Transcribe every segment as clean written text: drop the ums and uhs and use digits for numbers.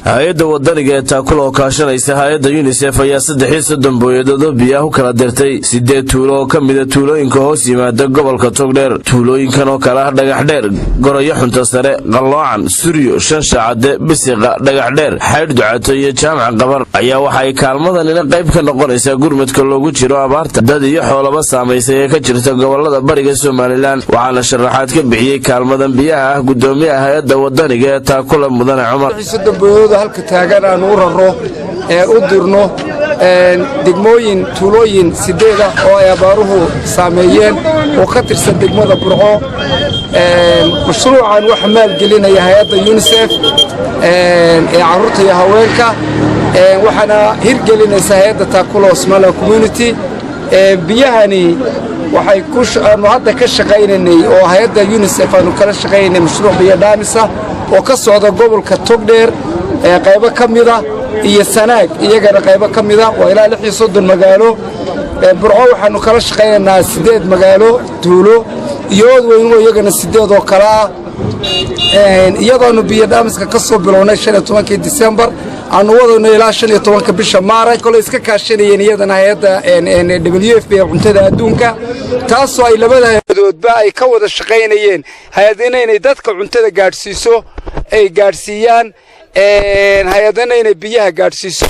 hay'adda wadaniga ee taakula oo kaashanaysa hay'adda UNICEF ayaa 3 booyadood oo biyaha u kala dirtay 8 tuulo oo ka mid ah tuulooyinka hoos yimaada gobolka Togdheer. Tuulooyinkan oo kala ah Dhagaxdheer, Goroyo Xunta Sare, Qaloocan, Suryo, Shanshacade, Bisiqa, Dhagaxdheer, Xaydh Ducato iyo Jaamac Qabar ayaa waxa ay kaalmadan qayb ka noqonaysaa gurmadka loogu jiro abaarta dad iyo xoolaba saameysay ee ka jirta gobolada bariga Soomaaliland. waxaana sharaxaad ka bixiyay kaalmadan biyaha ah gudoomiyaha hay'adda wadaniga ee taakula Mudane Cumar. halka taagan aan u raro u dirno degmooyin tuulooyin 8 ah oo ay abaaruhu saameeyeen oo ka tirsan degmada Burco. mashruucan waxa maalgelinaya hay'adda UNICEF ee carruurta iyo haweenka, waxaana hirgelinaysa hay'adda taakula Somali Community. biyahani waxay hadda ka shaqaynanay oo hay'adda UNICEF aanu kala shaqaynay mashruuc biyo dhaamisa oo ka socda gobolka Togdheer qaybo kamida iyo Sanaag iyagana qaybo kamida waa ilaa 36 magaalo. Burco waxaanu kala shaqaynaynaa 8 magaalo tuulo iyo Oodweyne iyagana 8 oo kala ah. iyadoo biyo dhaamiska ka soo bilownay 15 December aanu wadayno ilaa 15 bisha Maarch kale iska kaashanayeen iyadana hay'adda WFP cuntada adduunka, taasoo ay labada hay'adoodba ay ka wada shaqaynayeen hay'adana inay dadka cuntada gaarsiiso ay gaarsiiyaan hay'adana inay biyaha gaarsiiso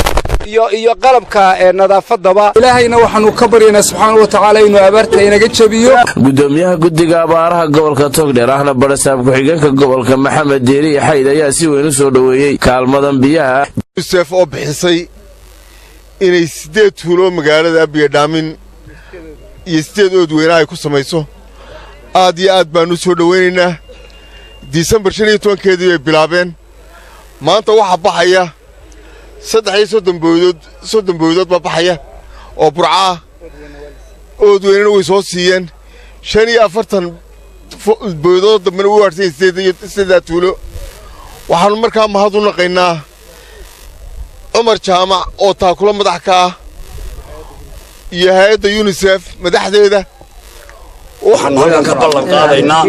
iyo qalabka nadaafadaba. ilaahayna waxaanu ka baryaynaa subxaanahu wa ta'aala inuu abaarta inaga jabiyo. gudoomiyaha guddiga abaaraha gobolka Togdheer ahna barasaab ku-xigeenka gobolka Maxamed Deeri Xayd ayaa si weyn u soo dhaweeyay kaalmadan biyaha UNICEF oo bixisay inay 8 tuulo magaalada biyo dhaamin iyo 8 Oodweyne ay ku samayso. aad iyo aad baan u soo dhaweynaynaa. December 15keedii ay bilaabeen. maanta waxa baxaya 30 booyadood baa baxaya oo Burca Oodweyne way soo siiyeen 45 booyadood dambe u waartay 8 tuulo. waxaan markaa mahad u naqaynaa Cumar Jaamac oo taakula madax ka ah iyo hay'adda UNICEF madaxdeeda. waxaan halkan ka ballan qaadaynaa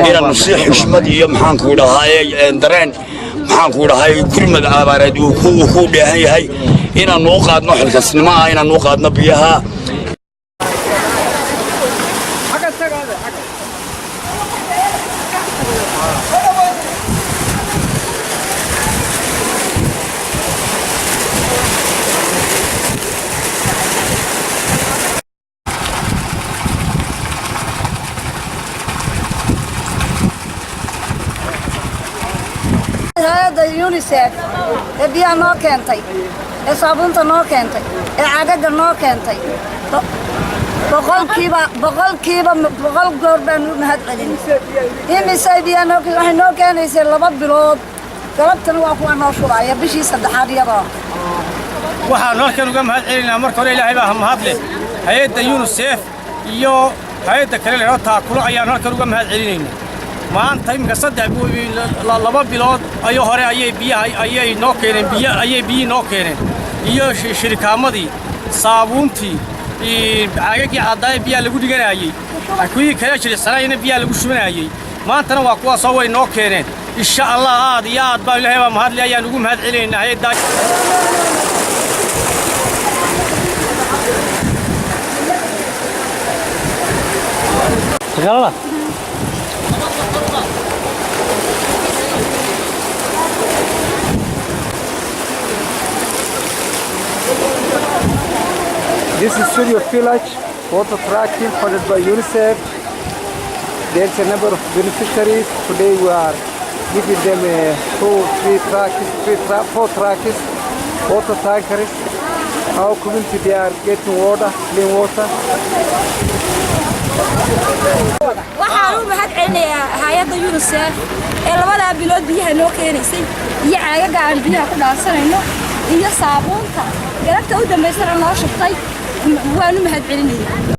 inaan si xushmad iyo maxaan ku dhahay dareen maxaan ku dhahay kulmad abaareed uu ku dheehan yahay inaan u qaadno xilkasnimo ah inaan u qaadno biyaha. hay'adda UNICEF biyaha noo keentay, saabuunta noo keentay, caagaga noo keentay, boqol goor baan u mahad celinay. imise biyaha waxay noo keenaysay 2 bilood, galabtana waa kuwa noo shuraya bishii 3aad iyadoo. waxaan halkan uga mahad celinaa marka hore Ilaahay baa mahad leh. hay'adda UNICEF iyo hay'adda kale ee taakula ayaan halkan uga mahad celinaynaa. maanta imika 2 bilood ayo hore ayay biyaha noo keeneen biyo noo keeneen iyo shirkaamadii saabuuntii caagagii caddaay biyaha lagu dhiganayay kuwii kale shirsanayna biyaha lagu shubanayay maantana waa kuwa soo way noo keeneen. insha Allah aad iyo aad baa Ilaahay baa mahad leh ayaan ugu mahad celinaynaa hay'adda. This is Suryo Village, water tracking funded by UNICEF. There's a number of beneficiaries. Today we are giving them 4 tracks, water tankers. Our community, they are getting water, clean water. waxaan u mahad celinayaa hay'adda UNICEF ee 2 bilood biyaha noo keenaysay iyo caagaga aan biyaha ku dhaansanayno iyo saabuunta galabta u dambeysana noo shubtay. waan u mahad celinayaa.